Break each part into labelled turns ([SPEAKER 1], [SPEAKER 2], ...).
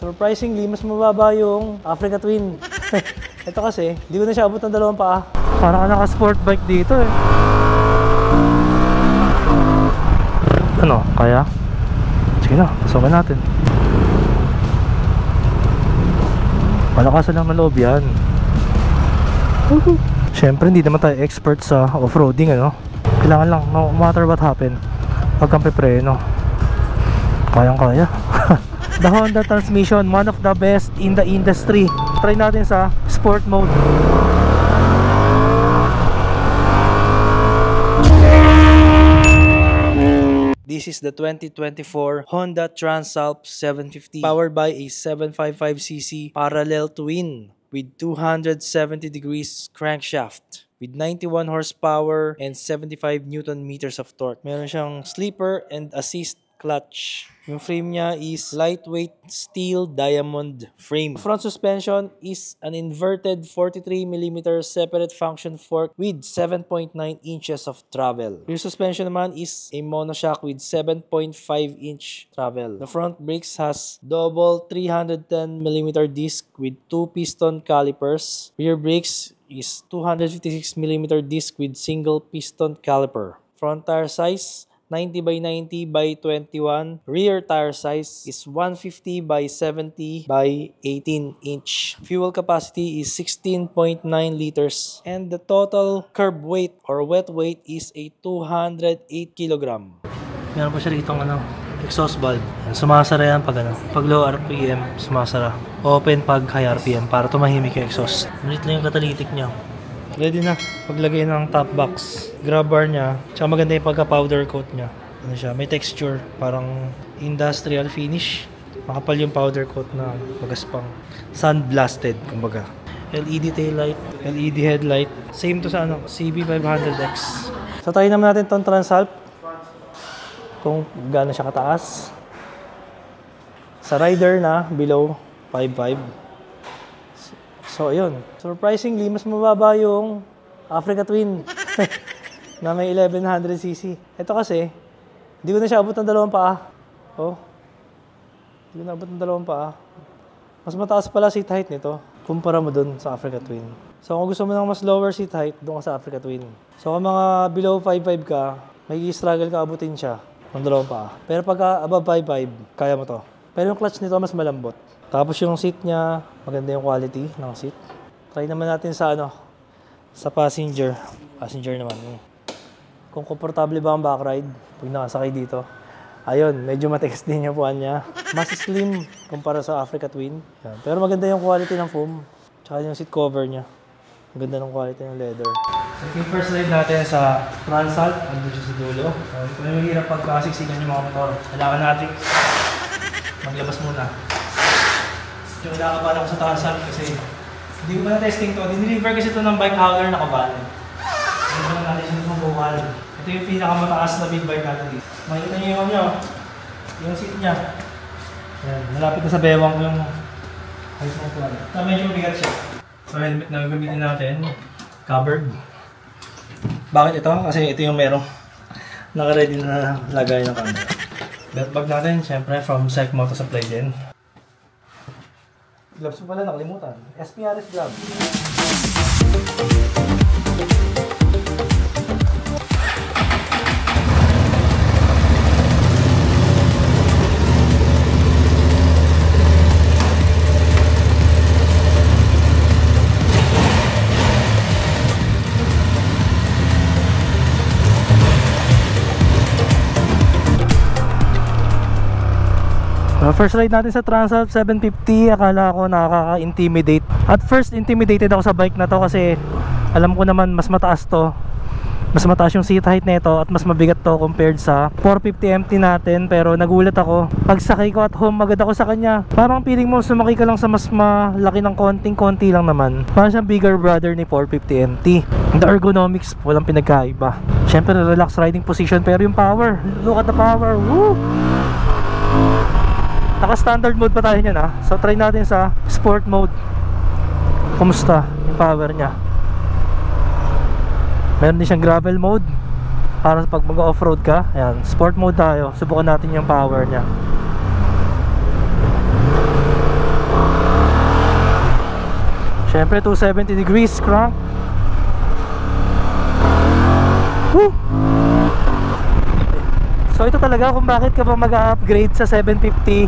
[SPEAKER 1] Surprisingly, mas mababa yung Africa Twin. Ito kasi, di ko na siya abot ng dalawang paa. Parang ka naka-sport bike dito eh. Ano, kaya? Sige na, pasukan natin. Malakasan lang ng loob yan. Siyempre, hindi naman tayo expert sa off-roading, ano? Kailangan lang, no matter what happen, huwag kang pepreno. Kayang-kaya. The Honda transmission, one of the best in the industry. Try natin sa sport mode. This is the 2024 Honda Transalp 750 powered by a 755cc parallel twin with 270 degrees crankshaft with 91 horsepower and 75 Newton meters of torque. Meron siyang sleeper and assist clutch. Yung frame niya is lightweight steel diamond frame. Front suspension is an inverted 43mm separate function fork with 7.9 inches of travel. Rear suspension naman is a monoshock with 7.5-inch travel. The front brakes has double 310mm disc with 2 piston calipers. Rear brakes is 256mm disc with single piston caliper. Front tire size 90 by 90 by 21. Rear tire size is 150 by 70 by 18 inch. Fuel capacity is 16.9 liters. And the total curb weight or wet weight is a 208 kilogram. Meron pa siya ditong exhaust valve. Sumasara yan pag pag low RPM, sumasara. Open pag high RPM para tumahimik yung exhaust. Malit lang yung catalytic niya. Ready na paglagay ng top box. Grab bar niya, tsaka maganda yung pagka-powder coat niya. Ano siya, may texture, parang industrial finish. Makapal yung powder coat na magaspang. Sun-blasted, kumbaga. LED tail light, LED headlight. Same to sa CB500X. So tayo naman natin itong Transalp. Kung gaano siya kataas. Sa rider na, below 5.5. So, ayun. Surprisingly, mas mababa yung Africa Twin na may 1100cc. Ito kasi, hindi ko na siya abot ng dalawang paa. Oh. Hindi ko na abot ng dalawang paa. Mas mataas pala seat height nito kumpara mo dun sa Africa Twin. So, kung gusto mo ng mas lower seat height, doon ka sa Africa Twin. So, kung mga below 5.5 ka, may struggle ka abutin siya ng dalawang paa. Pero pagka above 5.5, kaya mo to. Pero yung clutch nito mas malambot. Tapos yung seat niya, maganda yung quality ng seat. Try naman natin sa sa passenger. Passenger naman. Kung komportable ba ang back ride pag nakasakay dito. Ayun, medyo matigas din yung puwan niya. Mas slim kumpara sa Africa Twin. Yan. Pero maganda yung quality ng foam. Tsaka yung seat cover niya. Maganda ng quality ng leather. Yung first ride natin sa Transalp. Ando siya sa dulo. Kung may mahirap pagkasiksikan yung mga motor, kailangan natin maglabas muna. Yung nakabahan ako sa Transalp kasi hindi ko pa na-testing to. Diniliver kasi ito ng bike hauler na kabahan. Hindi ko na natin siya ng bukal. Ito yung pinakamataas na big bike natin dito. Makikita niyo yung seat niya. Yan, malapit na sa bewang ko yung height ng tuwan. Medyo mabigat siya. So helmet na gagamitin natin. Covered. Bakit ito? Kasi ito yung merong naka-ready na lagay ng camera. Belt bag natin, syempre from Psych Moto Supply din. Gloves mo pala, nakalimutan. SPRS gloves. First ride natin sa Transalp 750, akala ko nakaka-intimidate. At first, intimidated ako sa bike na to kasi alam ko naman mas mataas to. Mas mataas yung seat height nito at mas mabigat to compared sa 450 MT natin. Pero nagulat ako, pagsakay ko at home, agad ako sa kanya. Parang feeling mo sumakay ka lang sa mas malaki ng konting-konti lang naman. Parang siyang bigger brother ni 450 MT. The ergonomics, walang pinagkaiba. Siyempre, relax riding position, pero yung power, look at the power. Woo! Naka-standard mode pa tayo niyan ha. So try natin sa sport mode. Kumusta yung power niya? Meron din siyang gravel mode para pag mag-off-road ka. Ayan, sport mode tayo. Subukan natin yung power niya. Siyempre 270 degrees crank. Woo! So ito talaga kung bakit ka ba mag-upgrade sa 750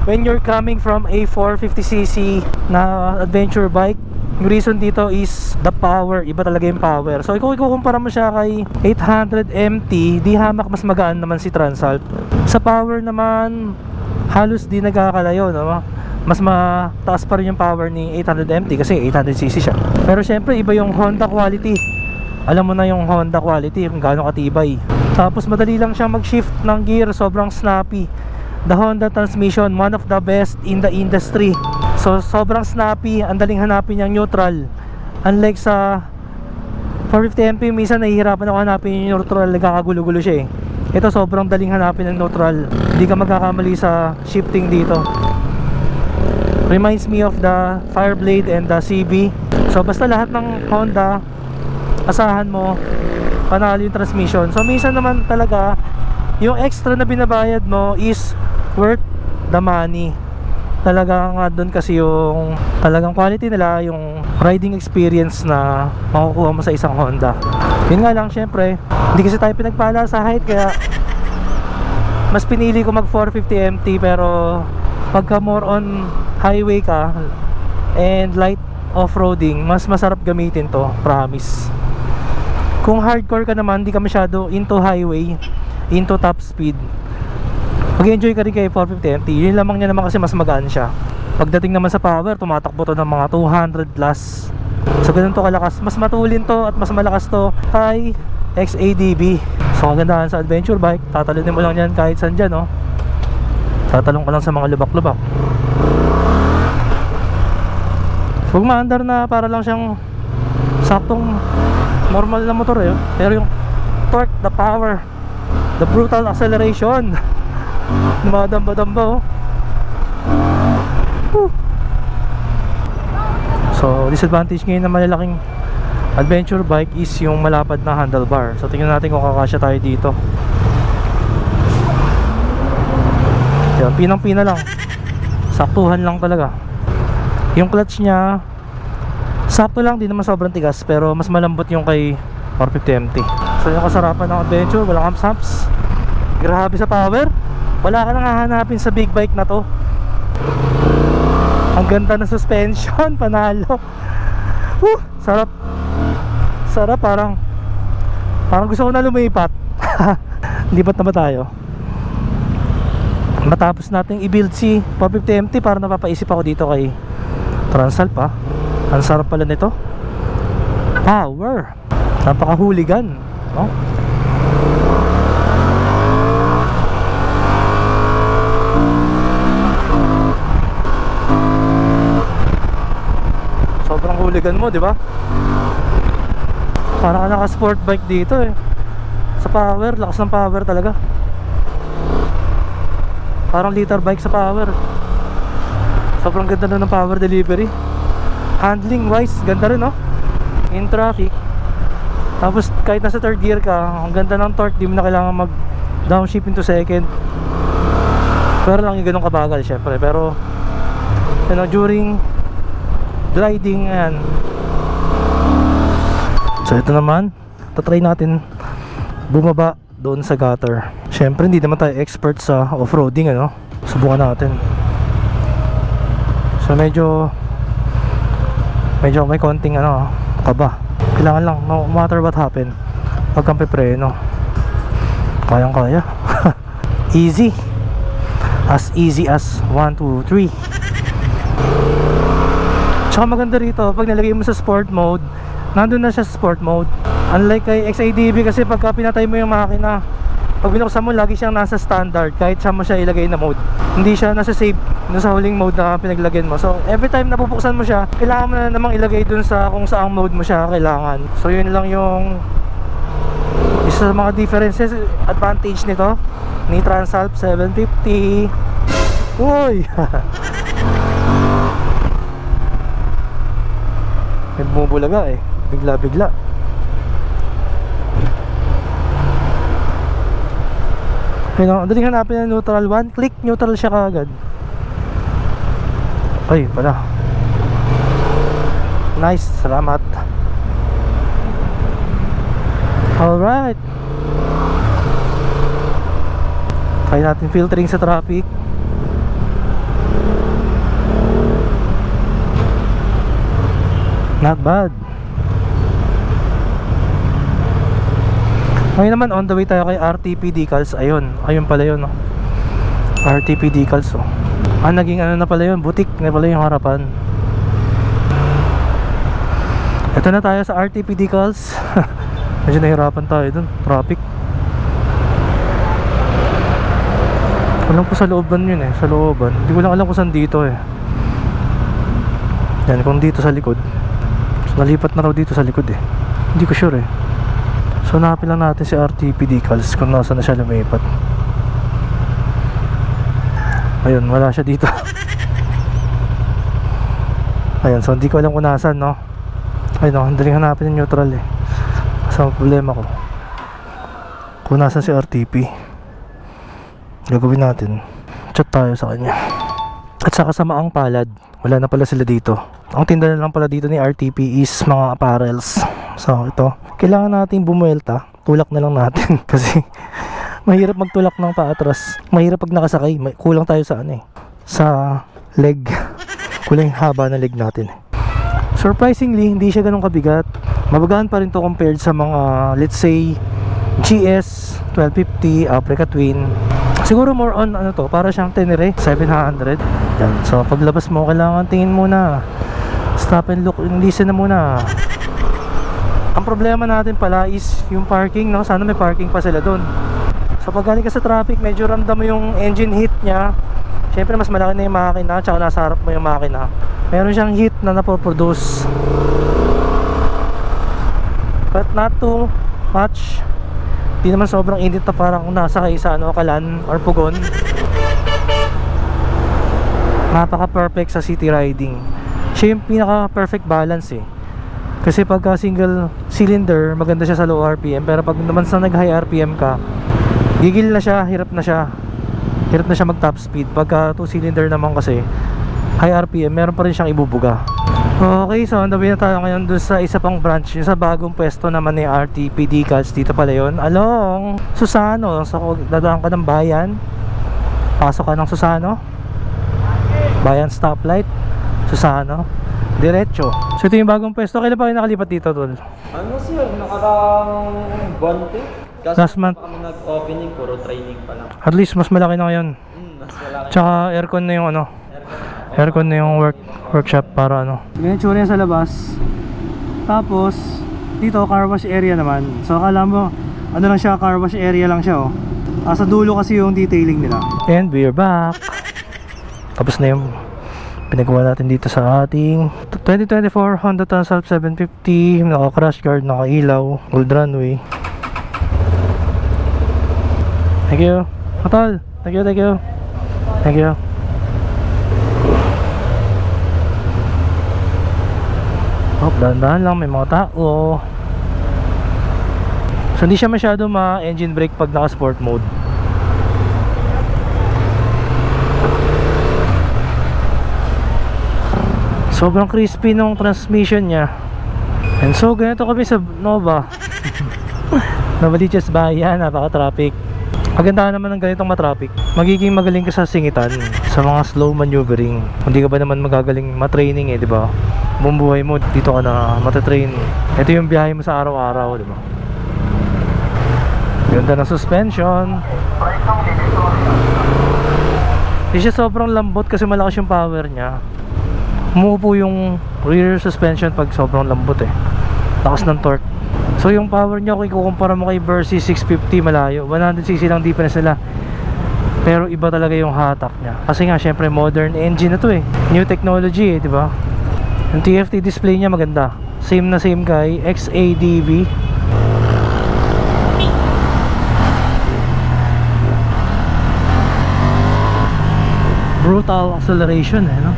[SPEAKER 1] when you're coming from a 450cc na adventure bike. Yung reason dito is the power. Iba talaga yung power. So kung ikukumpara mo siya kay 800 MT, di hamak mas magaan naman si Transalp. Sa power naman halos di nagkakalayo, no? Mas mataas pa rin yung power ni 800 MT kasi 800cc siya. Pero syempre iba yung Honda quality. Alam mo na yung Honda quality kung gaano katibay. Tapos madali lang siyang mag-shift ng gear, sobrang snappy. The Honda transmission, one of the best in the industry. So sobrang snappy, ang daling hanapin yung neutral. Unlike sa 450 MP, minsan nahihirapan ako hanapin yung neutral, nagkakagulo-gulo siya eh. Ito sobrang daling hanapin ng neutral. Hindi ka magkakamali sa shifting dito. Reminds me of the Fireblade and the CB. So basta lahat ng Honda, asahan mo panalo yung transmission. So minsan naman talaga yung extra na binabayad mo is worth the money. Talaga nga doon kasi yung talagang quality nila, yung riding experience na makukuha mo sa isang Honda. Yun nga lang, syempre hindi kasi tayo pinagpala sa height, kaya mas pinili ko mag 450 MT. Pero pagka more on highway ka and light off-roading, mas masarap gamitin to, promise. Kung hardcore ka naman, hindi ka masyado into highway, into top speed, mag-enjoy ka rin kay 450 MT. Yun lamang niya naman kasi mas magaan siya. Pagdating naman sa power, tumatakbo to ng mga 200 plus. So ganun to kalakas. Mas matulin to at mas malakas to kay XADB. So kagandahan sa adventure bike, tatalunin mo lang yan kahit saan dyan, no? Tatalong ka lang sa mga lubak-lubak. Huwag maandar na para lang siyang saktong normal na motor eh. Pero yung torque, the power, the brutal acceleration, dumadamba-damba, oh. Woo. So disadvantage ngayon na malalaking adventure bike is yung malapad na handlebar. So tingnan natin kung kakasya tayo dito. Yan, pinang-pina lang, saktuhan lang talaga. Yung clutch niya sakto lang, di naman sobrang tigas, pero mas malambot yung kay 450 MT. So yung kasarapan ng adventure, walang humps. Grabe sa power, wala ka nang hahanapin sa big bike na to. Ang ganda ng suspension, panalo. Sarap. Sarap, parang gusto ko na lumipat. Lipat na ba tayo? Matapos natin i-build si 450 MT, para napapaisip ako dito kay Transalp, ha. Ang sarap pala nito. Power. Napaka-hooligan, no? Sobrang hooligan mo, di ba? Parang ka naka-sport bike dito eh. Sa power, lakas ng power talaga. Parang liter bike sa power. Sobrang ganda na ng power delivery. Handling wise, ganda rin, no? In traffic. Tapos kahit nasa third gear ka, ang ganda ng torque, di mo na kailangan mag downshift into second. Pero lang yung ganun kabagal syempre. Pero you know, during gliding, ayan. So ito naman, tatry natin bumaba doon sa gutter. Syempre hindi naman tayo expert sa off-roading, ano? Subukan natin. So medyo may konting kaba. Kailangan lang, no matter what happen, pag kang pepreno, kayang kaya. Easy as 1, 2, 3. Tsaka maganda rito, pag nilagay mo sa sport mode, nandun na siya sa sport mode. Unlike kay XADB kasi pagka pinatay mo yung makina, pag binuksan mo, lagi siyang nasa standard kahit saan mo siya ilagay na mode. Hindi siya nasa save, nasa huling mode na pinaglagyan mo. So every time na pupuksan mo siya, kailangan mo na namang ilagay dun sa kung saang mode mo siya kailangan. So yun lang yung isa sa mga differences, advantage nito ni Transalp 750. Uy! May bumubulaga eh, bigla-bigla. Daling hanapin ng neutral, one click neutral siya kaagad. Ay pala, Nice, salamat. Alright. Try natin filtering sa traffic. Not bad. Ngayon naman on the way tayo kay RTP Decals. Ayun pala yun, no? RTP Decals, oh. Naging ano na pala yun, butik na pala yung harapan. Ito na tayo sa RTP Decals. Medyo nahirapan tayo dun, traffic. Alam ko sa looban yun eh, sa looban. Hindi ko lang alam kung saan dito eh. Yan, kung dito sa likod. So, nalipat na raw dito sa likod eh. Hindi ko sure eh. So hanapin lang natin si RTP Decals kung nasa na siya lumipat. Ayun, wala siya dito. Ayun, so hindi ko alam kung nasan, no? Ayun, no, handaling hanapin yung neutral eh. Kasi ang problema ko kung nasan si RTP. Gagawin natin, chat tayo sa kanya. At sa kasamaang palad, wala na pala sila dito. Ang tinda na lang pala dito ni RTP is mga apparels. So ito, kailangan natin bumuelta. Tulak na lang natin kasi mahirap magtulak ng paatras. Mahirap pag nakasakay. Kulang tayo sa ano eh, sa leg. Kulang haba na leg natin. Surprisingly, hindi siya ganun kabigat. Mabagaan pa rin to compared sa mga, let's say, GS 1250, Africa Twin. Siguro more on ano to, para siyang Tenere 700. Yan. So paglabas mo, kailangan tingin muna, stop and look, listen na muna. Ang problema natin pala is yung parking, no? Sana may parking pa sila doon. So pag galing ka sa traffic, medyo ramdam mo yung engine heat nya. Siyempre mas malaki na yung makina, tsaka nasa harap mo yung makina. Meron siyang heat na napoproduce, but not too much. Di naman sobrang init na parang nasa kayo sa ano, Kalan or Pugon. Napaka perfect sa city riding. Siya yung pinaka perfect balance eh. Kasi pagka single cylinder, maganda siya sa low RPM. Pero pag naman sa nag high RPM ka, gigil na siya, hirap na siya mag top speed. Pagka 2 cylinder naman kasi high RPM, meron pa rin siyang ibubuga. Okay, so on the way na tayo ngayon dun sa isa pang branch, yung sa bagong pwesto naman ni RTP Decals. Dito pala yun, along Susano. So dadaan ka ng Bayan, pasok ka ng Susano, Bayan stoplight, Susano, diretso. So ito yung bagong pwesto. Kailan pa kayo nakalipat dito, tol?
[SPEAKER 2] Ano siya, nakarang buwan to? Kasi
[SPEAKER 1] last month
[SPEAKER 2] kami nag-opening, puro training pa lang.
[SPEAKER 1] At least mas malaki na ngayon.
[SPEAKER 2] Mas malaki.
[SPEAKER 1] Tsaka aircon na yung ano, aircon na yung workshop para ano. Ganyan tsura sa labas. Tapos dito car wash area naman. So akala mo ano lang siya, car wash area lang siya, oh. Sa dulo kasi yung detailing nila. And we're back. Tapos na yung pinagawa natin dito sa ating 2024 Honda Transalp 750. Naka crash guard, naka ilaw, gold runway. Thank you Atol. Thank you. Thank you. Oh, dahan-dahan lang, may mga tao. So hindi siya masyado ma-engine brake pag naka-sport mode. Sobrang crispy nung transmission niya. And so ganito kami sa Nova. Nova Liches Bayan, napaka-traffic. Kagandahan naman ng ganitong matraffic, magiging magaling ka sa singitan, sa mga slow maneuvering. Hindi ka ba naman magagaling matraining eh, di ba? Buong buhay mo dito ka na matatrain. Ito yung biyahe mo sa araw-araw, di ba? Ganda ng suspension. Hindi siya sobrang lambot kasi malakas yung power niya. Umuupo yung rear suspension pag sobrang lambot eh. Lakas ng torque. So yung power niya, kung ikukumpara mo kay Versys 650, malayo. 100cc lang difference nila. Pero iba talaga yung hatak niya. Kasi nga syempre modern engine na to eh. New technology eh, di ba? Yung TFT display niya maganda. Same na same kay XADV. Brutal acceleration eh, no?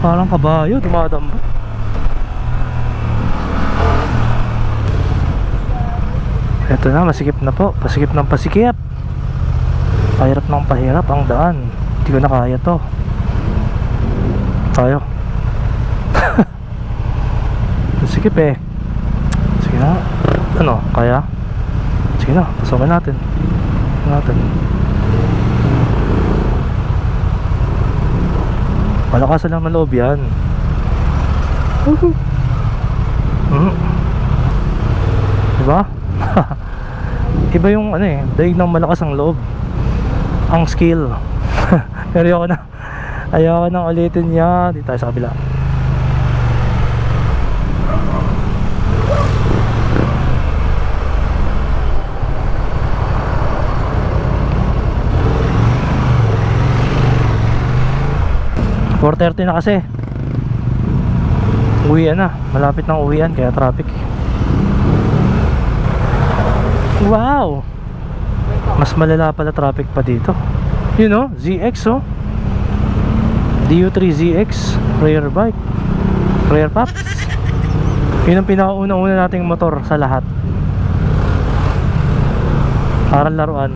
[SPEAKER 1] Parang kabayo, dumadamba. Ito na, masikip na po. Pasikip ng pasikip. Pahirap ng pahirap ang daan. Hindi ko na kaya to. Tayo. Masikip eh. Sige na. Ano, kaya? Sige na, pasokin natin. Malakasan lang maloob yan. Diba? Iba yung ano eh, daig ng malakas ang loob, ang skill. Pero ayoko na ulitin yan. Dito tayo sa kabila. .4:30 na kasi. Uwian na, malapit ng uwian kaya traffic. Wow, mas malala pala traffic pa dito. You know, ZX oh, DU3 ZX rare bike, rare pops. Yun ang pinakauna-una nating motor sa lahat para laruan.